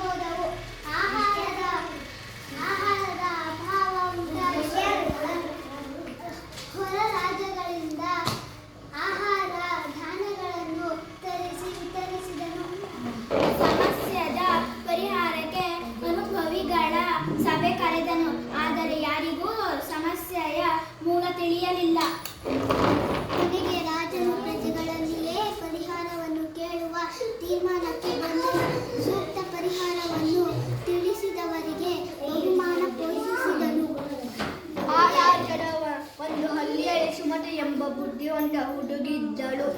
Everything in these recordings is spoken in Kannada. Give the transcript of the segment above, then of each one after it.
ಹೋದವು. ಆಹಾರದ ಅಭಾವ ಉಂಟಾಗಿ ಹೊರ ರಾಜ್ಯಗಳಿಂದ ಆಹಾರ ಧಾನ್ಯಗಳನ್ನು ವಿತರಿಸಿದನು. ಸಮಸ್ಯೆಯ ಪರಿಹಾರಕ್ಕೆ ಅನುಭವಿಗಳ ಸಭೆ ಕರೆದನು. ಆದರೆ ಯಾರಿಗೂ ಸಮಸ್ಯೆಯ ಮೂಲ ತಿಳಿಯಲಿಲ್ಲ. ಕೊನೆಗೆ ರಾಜನು ಪ್ರಜೆಗಳಲ್ಲಿಯೇ ಪರಿಹಾರವನ್ನು ಕೇಳುವ ತೀರ್ಮಾನಕ್ಕೆ ಬಂದನು. ಸೂಕ್ತ ಪರಿಹಾರವನ್ನು ತಿಳಿಸಿದವರಿಗೆ ಬಹುಮಾನ ಘೋಷಿಸಿದನು. ಆ ರಾಜನ ಒಂದು ಹಳ್ಳಿಯಲ್ಲಿ ಸುಮತಿ ಎಂಬ ಬುದ್ಧಿವಂತ ಹುಡುಗಿದ್ದಳು.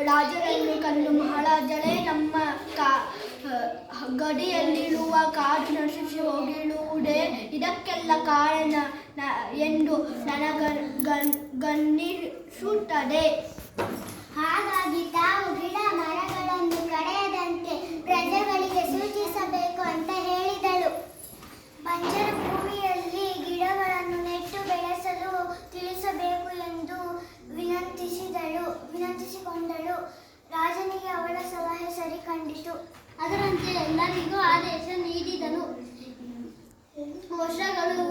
ರಾಜನನ್ನು ಕಂಡು ಮಹಾರಾಜನೇ, ನಮ್ಮ ಗಡಿಯಲ್ಲಿರುವ ಕಾಡು ನಶಿಸಿ ಹೋಗಿರುವುದೇ ಇದಕ್ಕೆಲ್ಲ ಕಾರಣ ಎಂದು ನನಗನ್ನಿಸುತ್ತದೆ. ಹಾಗಾಗಿ ತಾವು ಗಿಡ ಮರಗಳನ್ನು ಕಡಿಯದಂತೆ ಪ್ರಜೆಗಳಿಗೆ ಸೂಚಿಸಬೇಕು ಅಂತ ಹೇಳಿದಳು. ಬಂಜರ ಭೂಮಿಯಲ್ಲಿ ಗಿಡಗಳನ್ನು ನೆಟ್ಟು ಬೆಳೆಸಲು ತಿಳಿಸಬೇಕು ಎಂದು ವಿನಂತಿಸಿಕೊಂಡಳು. ರಾಜನಿಗೆ ಅವಳ ಸಲಹೆ ಸರಿ ಕಂಡಿತು. ಅದರಂತೆ ಎಲ್ಲರಿಗೂ ಆದೇಶ ನೀಡಿದನು. ವರ್ಷಗಳು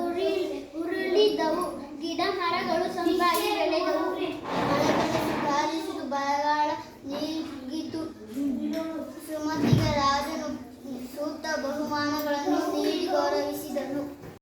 ಉರುಳಿದವು. ಗಿಡ ಮರಗಳು ಸಂಪಾಗಿ